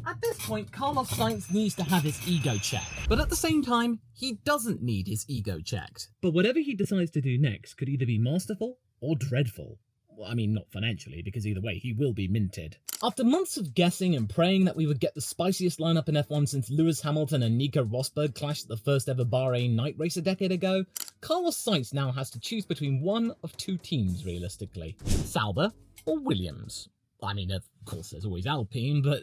At this point, Carlos Sainz needs to have his ego checked, but at the same time, he doesn't need his ego checked. But whatever he decides to do next could either be masterful or dreadful. Well, I mean, not financially, because either way, he will be minted. After months of guessing and praying that we would get the spiciest lineup in F1 since Lewis Hamilton and Nico Rosberg clashed at the first ever Bahrain night race a decade ago, Carlos Sainz now has to choose between one of two teams, realistically. Sauber or Williams. I mean, of course, there's always Alpine, but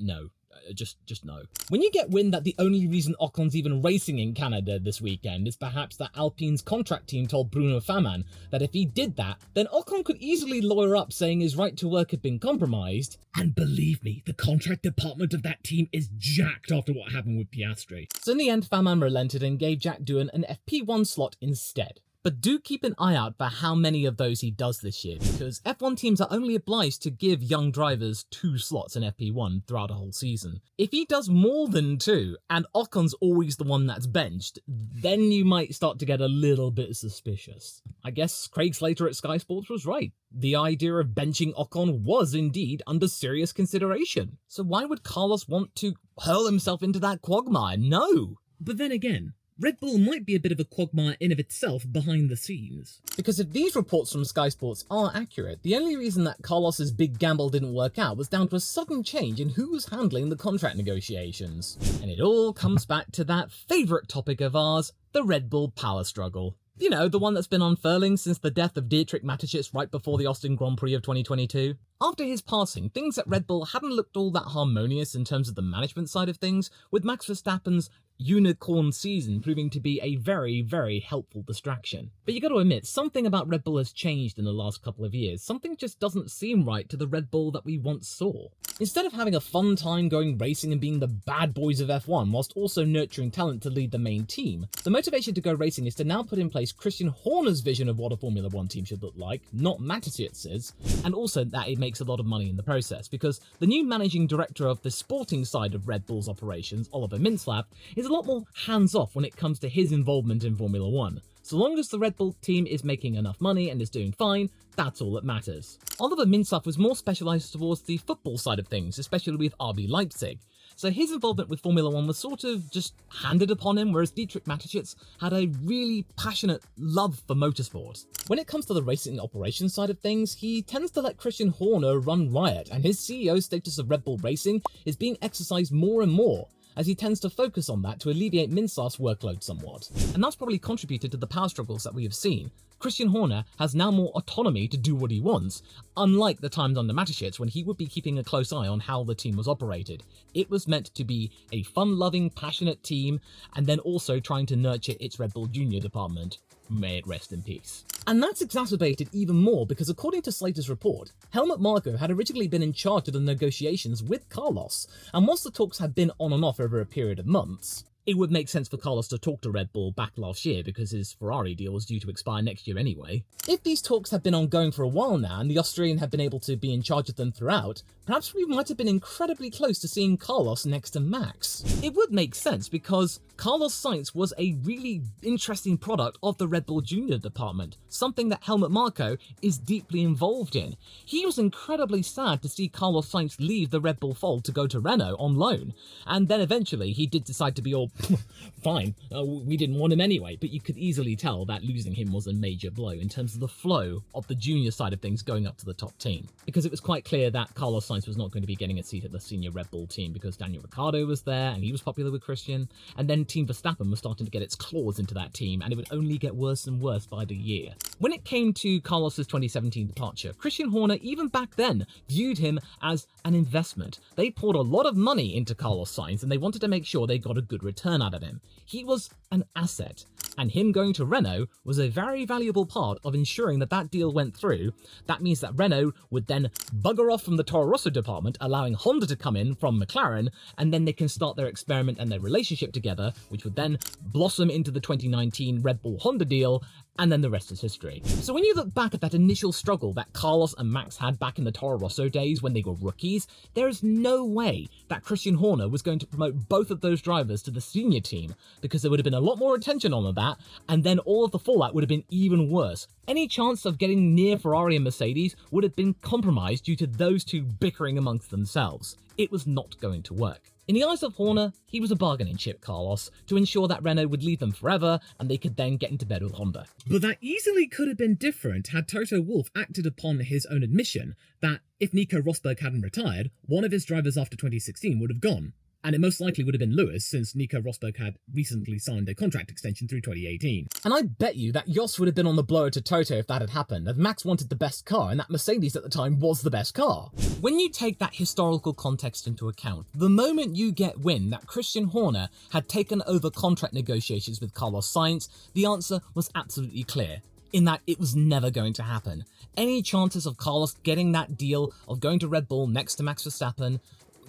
no. Just no. When you get wind that the only reason Ocon's even racing in Canada this weekend is perhaps that Alpine's contract team told Bruno Faman that if he did that, then Ocon could easily lawyer up saying his right to work had been compromised. And believe me, the contract department of that team is jacked after what happened with Piastri. So in the end, Faman relented and gave Jack Doohan an FP1 slot instead. But do keep an eye out for how many of those he does this year, because F1 teams are only obliged to give young drivers 2 slots in FP1 throughout a whole season. If he does more than 2, and Ocon's always the one that's benched, then you might start to get a little bit suspicious. I guess Craig Slater at Sky Sports was right. The idea of benching Ocon was indeed under serious consideration. So why would Carlos want to hurl himself into that quagmire? No! But then again, Red Bull might be a bit of a quagmire in of itself behind the scenes. Because if these reports from Sky Sports are accurate, the only reason that Carlos's big gamble didn't work out was down to a sudden change in who was handling the contract negotiations. And it all comes back to that favourite topic of ours, the Red Bull power struggle. You know, the one that's been unfurling since the death of Dietrich Mateschitz right before the Austin Grand Prix of 2022. After his passing, things at Red Bull hadn't looked all that harmonious in terms of the management side of things, with Max Verstappen's unicorn season proving to be a very, very helpful distraction. But you gotta admit, something about Red Bull has changed in the last couple of years. Something just doesn't seem right to the Red Bull that we once saw. Instead of having a fun time going racing and being the bad boys of F1 whilst also nurturing talent to lead the main team, the motivation to go racing is to now put in place Christian Horner's vision of what a Formula 1 team should look like, not Mateschitz', and also that it makes a lot of money in the process, because the new managing director of the sporting side of Red Bull's operations, Oliver Mintzlaff, is a lot more hands-off when it comes to his involvement in Formula 1. So long as the Red Bull team is making enough money and is doing fine, that's all that matters. Oliver Mintzlaff was more specialised towards the football side of things, especially with RB Leipzig. So his involvement with Formula 1 was sort of just handed upon him, whereas Dietrich Mateschitz had a really passionate love for motorsport. When it comes to the racing operations side of things, he tends to let Christian Horner run riot, and his CEO status of Red Bull Racing is being exercised more and more, as he tends to focus on that to alleviate Mintzlaff's workload somewhat. And that's probably contributed to the power struggles that we have seen. Christian Horner has now more autonomy to do what he wants, unlike the times under Mateschitz when he would be keeping a close eye on how the team was operated. It was meant to be a fun-loving, passionate team, and then also trying to nurture its Red Bull Junior department. May it rest in peace. And that's exacerbated even more because according to Slater's report, Helmut Marko had originally been in charge of the negotiations with Carlos, and whilst the talks had been on and off over a period of months, it would make sense for Carlos to talk to Red Bull back last year because his Ferrari deal was due to expire next year anyway. If these talks have been ongoing for a while now and the Austrian had been able to be in charge of them throughout, perhaps we might have been incredibly close to seeing Carlos next to Max. It would make sense because Carlos Sainz was a really interesting product of the Red Bull Junior department, something that Helmut Marko is deeply involved in. He was incredibly sad to see Carlos Sainz leave the Red Bull fold to go to Renault on loan, and then eventually he did decide to be all fine, we didn't want him anyway, but you could easily tell that losing him was a major blow in terms of the flow of the junior side of things going up to the top team. Because it was quite clear that Carlos Sainz was not going to be getting a seat at the senior Red Bull team because Daniel Ricciardo was there and he was popular with Christian, and then Team Verstappen was starting to get its claws into that team, and it would only get worse and worse by the year. When it came to Carlos's 2017 departure, Christian Horner even back then viewed him as an investment. They poured a lot of money into Carlos Sainz and they wanted to make sure they got a good return out of him. He was an asset, and him going to Renault was a very valuable part of ensuring that that deal went through. That means that Renault would then bugger off from the Toro Rosso department, allowing Honda to come in from McLaren, and then they can start their experiment and their relationship together, which would then blossom into the 2019 Red Bull Honda deal, and then the rest is history. So when you look back at that initial struggle that Carlos and Max had back in the Toro Rosso days when they were rookies, there is no way that Christian Horner was going to promote both of those drivers to the senior team, because there would have been a lot more attention on that, and then all of the fallout would have been even worse. Any chance of getting near Ferrari and Mercedes would have been compromised due to those two bickering amongst themselves. It was not going to work. In the eyes of Horner, he was a bargaining chip, Carlos, to ensure that Renault would leave them forever and they could then get into bed with Honda. But that easily could have been different had Toto Wolff acted upon his own admission that if Nico Rosberg hadn't retired, one of his drivers after 2016 would have gone. And it most likely would have been Lewis, since Nico Rosberg had recently signed a contract extension through 2018. And I bet you that Jos would have been on the blower to Toto if that had happened, as Max wanted the best car, and that Mercedes at the time was the best car. When you take that historical context into account, the moment you get wind that Christian Horner had taken over contract negotiations with Carlos Sainz, the answer was absolutely clear, in that it was never going to happen. Any chances of Carlos getting that deal of going to Red Bull next to Max Verstappen,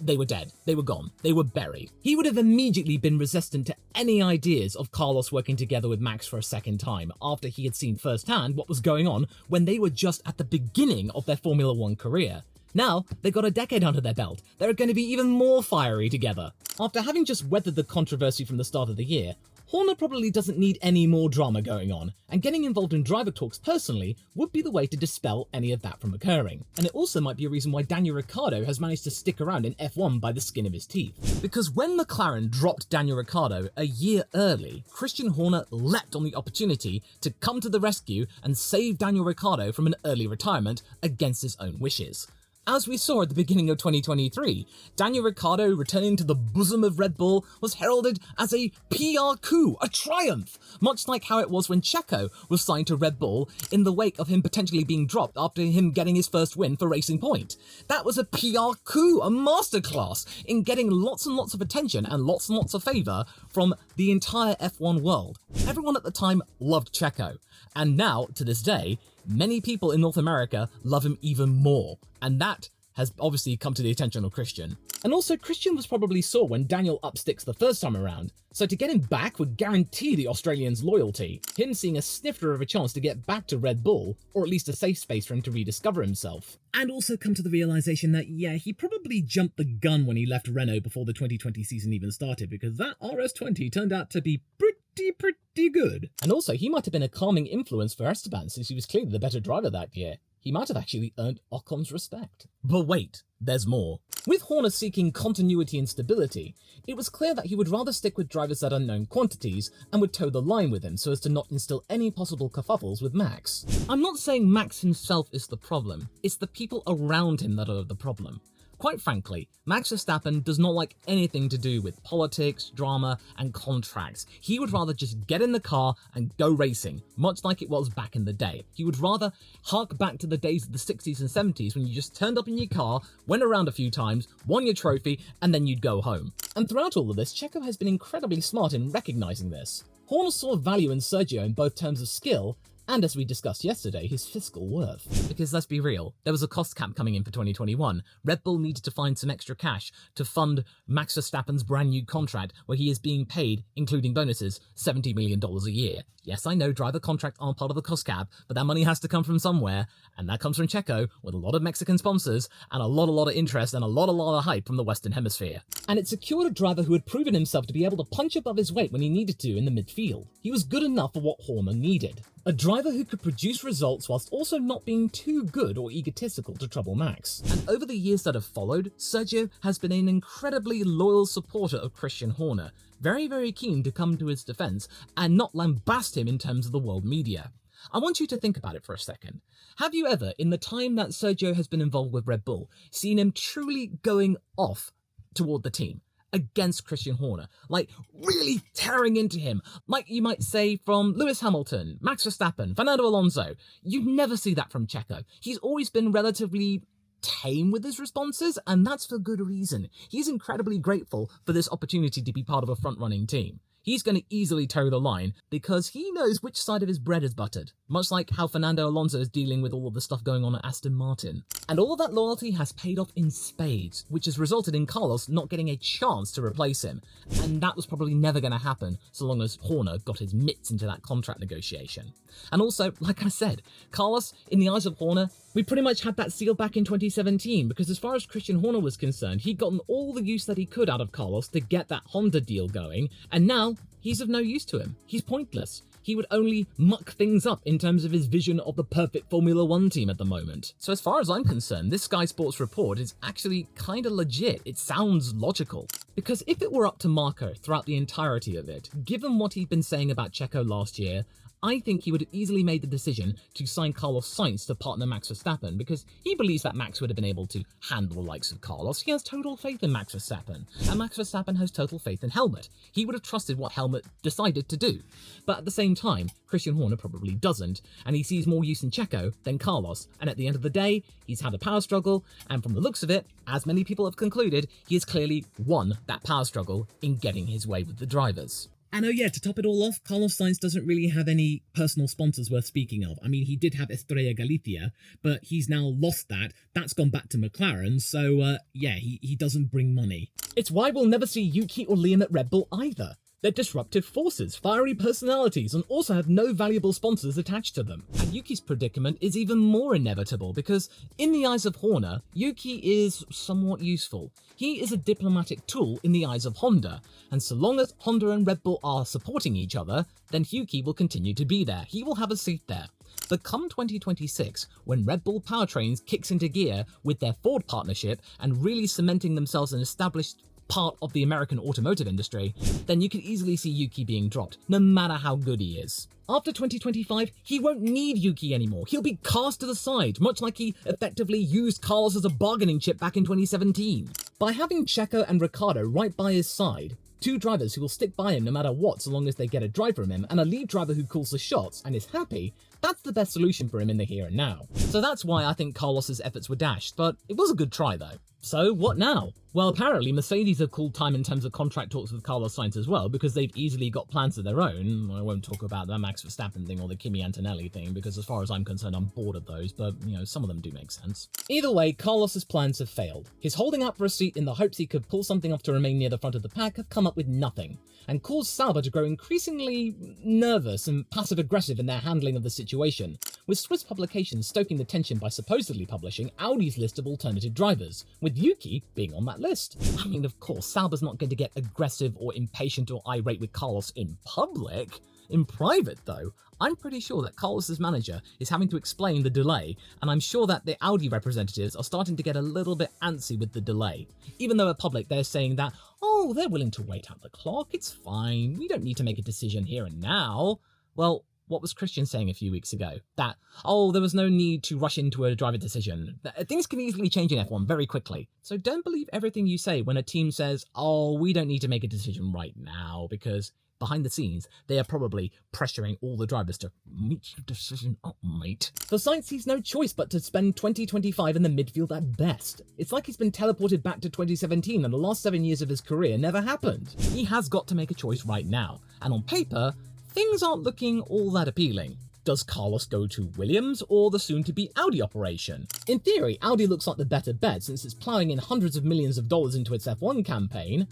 they were dead. They were gone. They were buried. He would have immediately been resistant to any ideas of Carlos working together with Max for a second time after he had seen firsthand what was going on when they were just at the beginning of their Formula One career. Now, they've got a decade under their belt. They're going to be even more fiery together. After having just weathered the controversy from the start of the year, Horner probably doesn't need any more drama going on, and getting involved in driver talks personally would be the way to dispel any of that from occurring. And it also might be a reason why Daniel Ricciardo has managed to stick around in F1 by the skin of his teeth. Because when McLaren dropped Daniel Ricciardo a year early, Christian Horner leapt on the opportunity to come to the rescue and save Daniel Ricciardo from an early retirement against his own wishes. As we saw at the beginning of 2023, Daniel Ricciardo returning to the bosom of Red Bull was heralded as a PR coup, a triumph, much like how it was when Checo was signed to Red Bull in the wake of him potentially being dropped after him getting his first win for Racing Point. That was a PR coup, a masterclass in getting lots and lots of attention and lots of favour from the entire F1 world. Everyone at the time loved Checo, and now, to this day, many people in North America love him even more, and that has obviously come to the attention of Christian. And also, Christian was probably sore when Daniel upsticks the first time around, so to get him back would guarantee the Australians' loyalty, him seeing a snifter of a chance to get back to Red Bull, or at least a safe space for him to rediscover himself. And also come to the realisation that, yeah, he probably jumped the gun when he left Renault before the 2020 season even started, because that RS20 turned out to be pretty good. And also, he might have been a calming influence for Esteban, since he was clearly the better driver that year. He might have actually earned Ocon's respect. But wait, there's more. With Horner seeking continuity and stability, it was clear that he would rather stick with drivers at unknown quantities and would toe the line with him so as to not instill any possible kerfuffles with Max. I'm not saying Max himself is the problem, it's the people around him that are the problem. Quite frankly, Max Verstappen does not like anything to do with politics, drama, and contracts. He would rather just get in the car and go racing, much like it was back in the day. He would rather hark back to the days of the 60s and 70s when you just turned up in your car, went around a few times, won your trophy, and then you'd go home. And throughout all of this, Checo has been incredibly smart in recognizing this. Horner saw value in Sergio in both terms of skill and, as we discussed yesterday, his fiscal worth. Because let's be real, there was a cost cap coming in for 2021. Red Bull needed to find some extra cash to fund Max Verstappen's brand new contract, where he is being paid, including bonuses, $70 million a year. Yes, I know driver contracts aren't part of the cost cap, but that money has to come from somewhere, and that comes from Checo, with a lot of Mexican sponsors, and a lot of interest, and a lot of hype from the Western Hemisphere. And it secured a driver who had proven himself to be able to punch above his weight when he needed to in the midfield. He was good enough for what Horner needed. A driver who could produce results whilst also not being too good or egotistical to trouble Max. And over the years that have followed, Sergio has been an incredibly loyal supporter of Christian Horner, very keen to come to his defense and not lambast him in terms of the world media. I want you to think about it for a second. Have you ever, in the time that Sergio has been involved with Red Bull, seen him truly going off toward the team against Christian Horner, like really tearing into him, like you might say from Lewis Hamilton, Max Verstappen, Fernando Alonso? You never see that from Checo. He's always been relatively tame with his responses, and that's for good reason. He's incredibly grateful for this opportunity to be part of a front-running team. He's going to easily toe the line because he knows which side of his bread is buttered, much like how Fernando Alonso is dealing with all of the stuff going on at Aston Martin. And all of that loyalty has paid off in spades, which has resulted in Carlos not getting a chance to replace him. And that was probably never going to happen so long as Horner got his mitts into that contract negotiation. And also, like I said, Carlos, in the eyes of Horner, We pretty much had that sealed back in 2017, because as far as Christian Horner was concerned, he'd gotten all the use that he could out of Carlos to get that Honda deal going, and now he's of no use to him. He's pointless. He would only muck things up in terms of his vision of the perfect Formula One team at the moment. So as far as I'm concerned, this Sky Sports report is actually kinda legit. It sounds logical. Because if it were up to Marco throughout the entirety of it, given what he'd been saying about Checo last year, I think he would have easily made the decision to sign Carlos Sainz to partner Max Verstappen, because he believes that Max would have been able to handle the likes of Carlos. He has total faith in Max Verstappen, and Max Verstappen has total faith in Helmut. He would have trusted what Helmut decided to do. But at the same time, Christian Horner probably doesn't, and he sees more use in Checo than Carlos, and at the end of the day, he's had a power struggle, and from the looks of it, as many people have concluded, he has clearly won that power struggle in getting his way with the drivers. And oh yeah, to top it all off, Carlos Sainz doesn't really have any personal sponsors worth speaking of. I mean, he did have Estrella Galicia, but he's now lost that. That's gone back to McLaren, so yeah, he doesn't bring money. It's why we'll never see Yuki or Liam at Red Bull either. They're disruptive forces, fiery personalities, and also have no valuable sponsors attached to them. And Yuki's predicament is even more inevitable because, in the eyes of Horner, Yuki is somewhat useful. He is a diplomatic tool in the eyes of Honda, and so long as Honda and Red Bull are supporting each other, then Yuki will continue to be there. He will have a seat there. But come 2026, when Red Bull Powertrains kicks into gear with their Ford partnership and really cementing themselves an established part of the American automotive industry, then you could easily see Yuki being dropped, no matter how good he is. After 2025, he won't need Yuki anymore. He'll be cast to the side, much like he effectively used Carlos as a bargaining chip back in 2017. By having Checo and Ricciardo right by his side, two drivers who will stick by him no matter what so long as they get a drive from him, and a lead driver who calls the shots and is happy, that's the best solution for him in the here and now. So that's why I think Carlos's efforts were dashed, but it was a good try though. So what now? Well, apparently Mercedes have called time in terms of contract talks with Carlos Sainz as well, because they've easily got plans of their own. I won't talk about the Max Verstappen thing or the Kimi Antonelli thing, because as far as I'm concerned, I'm bored of those, but, you know, some of them do make sense. Either way, Carlos's plans have failed. His holding out for a seat in the hopes he could pull something off to remain near the front of the pack have come up with nothing, and caused Sauber to grow increasingly nervous and passive-aggressive in their handling of the situation, with Swiss publications stoking the tension by supposedly publishing Audi's list of alternative drivers, with Yuki being on that list. I mean, of course, Sauber's not going to get aggressive or impatient or irate with Carlos in public. In private, though, I'm pretty sure that Carlos's manager is having to explain the delay, and I'm sure that the Audi representatives are starting to get a little bit antsy with the delay. Even though in public they're saying that, oh, they're willing to wait out the clock, it's fine, we don't need to make a decision here and now. Well, what was Christian saying a few weeks ago? That, oh, there was no need to rush into a driver decision. Things can easily change in F1 very quickly. So don't believe everything you say when a team says, oh, we don't need to make a decision right now, because behind the scenes, they are probably pressuring all the drivers to meet your decision up, mate. For Sainz, he's no choice but to spend 2025 in the midfield at best. It's like he's been teleported back to 2017 and the last 7 years of his career never happened. He has got to make a choice right now, and on paper, things aren't looking all that appealing. Does Carlos go to Williams or the soon-to-be Audi operation? In theory, Audi looks like the better bet since it's ploughing in hundreds of millions of dollars into its F1 campaign,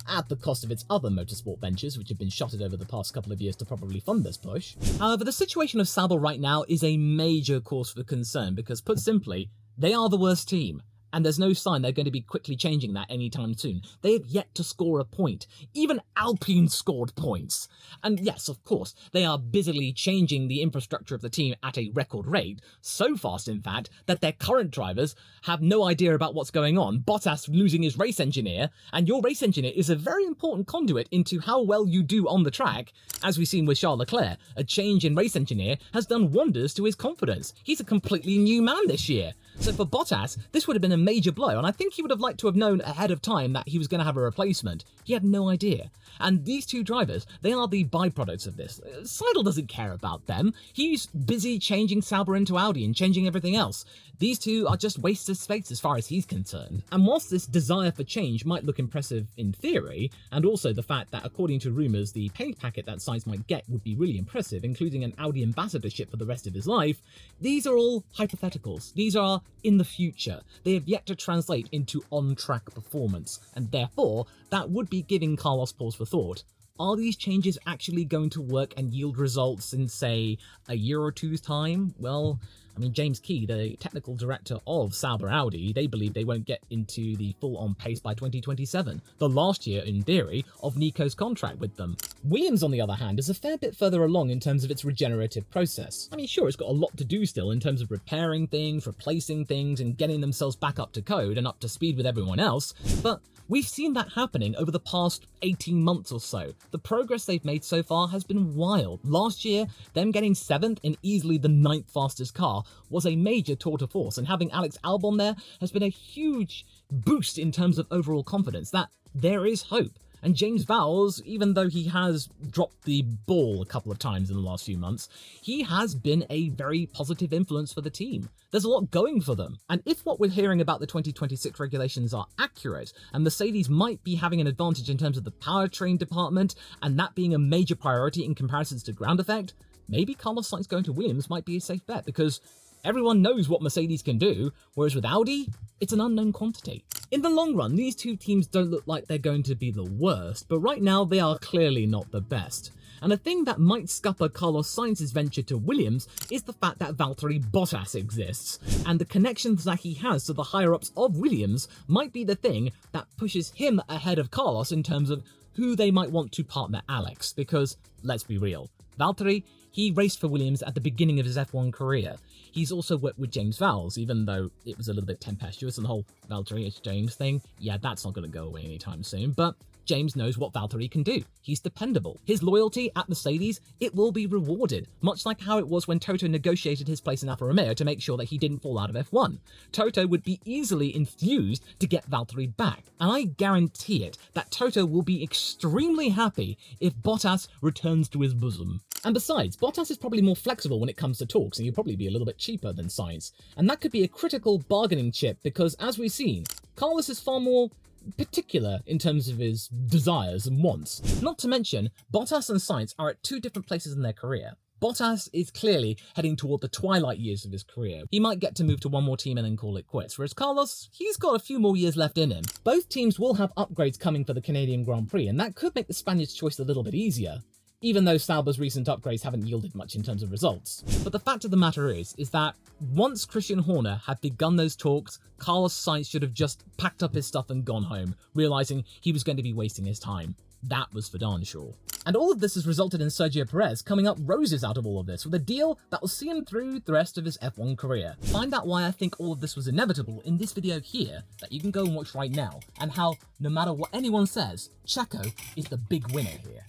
at the cost of its other motorsport ventures, which have been shuttered over the past couple of years to probably fund this push. However, the situation of Sauber right now is a major cause for concern because, put simply, they are the worst team. And there's no sign they're going to be quickly changing that anytime soon. They have yet to score a point. Even Alpine scored points. And yes, of course, they are busily changing the infrastructure of the team at a record rate, so fast in fact that their current drivers have no idea about what's going on. Bottas losing his race engineer, and your race engineer is a very important conduit into how well you do on the track. As we've seen with Charles Leclerc, a change in race engineer has done wonders to his confidence. He's a completely new man this year. So for Bottas, this would have been a major blow, and I think he would have liked to have known ahead of time that he was going to have a replacement. He had no idea. And these two drivers, they are the byproducts of this. Seidel doesn't care about them. He's busy changing Sauber into Audi and changing everything else. These two are just wastes of space as far as he's concerned. And whilst this desire for change might look impressive in theory, and also the fact that according to rumours the pay packet that Sainz might get would be really impressive, including an Audi ambassadorship for the rest of his life, these are all hypotheticals. These are in the future. They have yet to translate into on-track performance, and therefore that would be giving Carlos pause for thought. Are these changes actually going to work and yield results in, say, a year or two's time? Well, I mean, James Key, the technical director of Sauber Audi, they believe they won't get into the full-on pace by 2027, the last year, in theory, of Nico's contract with them. Williams, on the other hand, is a fair bit further along in terms of its regenerative process. I mean, sure, it's got a lot to do still in terms of repairing things, replacing things, and getting themselves back up to code and up to speed with everyone else, but we've seen that happening over the past 18 months or so. The progress they've made so far has been wild. Last year, them getting 7th in easily the 9th fastest car was a major tour de force, and having Alex Albon there has been a huge boost in terms of overall confidence that there is hope. And James Vowles, even though he has dropped the ball a couple of times in the last few months, he has been a very positive influence for the team. There's a lot going for them. And if what we're hearing about the 2026 regulations are accurate, and Mercedes might be having an advantage in terms of the powertrain department, and that being a major priority in comparisons to ground effect, maybe Carlos Sainz going to Williams might be a safe bet, because everyone knows what Mercedes can do, whereas with Audi, it's an unknown quantity. In the long run, these two teams don't look like they're going to be the worst, but right now they are clearly not the best. And a thing that might scupper Carlos Sainz's venture to Williams is the fact that Valtteri Bottas exists, and the connections that he has to the higher-ups of Williams might be the thing that pushes him ahead of Carlos in terms of who they might want to partner Alex, because, let's be real, Valtteri, he raced for Williams at the beginning of his F1 career. He's also worked with James Vowles, even though it was a little bit tempestuous and the whole Valtteri it's James thing. Yeah, that's not going to go away anytime soon, but James knows what Valtteri can do. He's dependable. His loyalty at Mercedes, it will be rewarded, much like how it was when Toto negotiated his place in Alfa Romeo to make sure that he didn't fall out of F1. Toto would be easily infused to get Valtteri back, and I guarantee it that Toto will be extremely happy if Bottas returns to his bosom. And besides, Bottas is probably more flexible when it comes to talks, and he'll probably be a little bit cheaper than Sainz. And that could be a critical bargaining chip because, as we've seen, Carlos is far more particular in terms of his desires and wants. Not to mention, Bottas and Sainz are at two different places in their career. Bottas is clearly heading toward the twilight years of his career. He might get to move to one more team and then call it quits, whereas Carlos, he's got a few more years left in him. Both teams will have upgrades coming for the Canadian Grand Prix, and that could make the Spaniard's choice a little bit easier, even though Sauber's recent upgrades haven't yielded much in terms of results. But the fact of the matter is that once Christian Horner had begun those talks, Carlos Sainz should have just packed up his stuff and gone home, realizing he was going to be wasting his time. That was for darn sure. And all of this has resulted in Sergio Perez coming up roses out of all of this, with a deal that will see him through the rest of his F1 career. Find out why I think all of this was inevitable in this video here, that you can go and watch right now, and how, no matter what anyone says, Checo is the big winner here.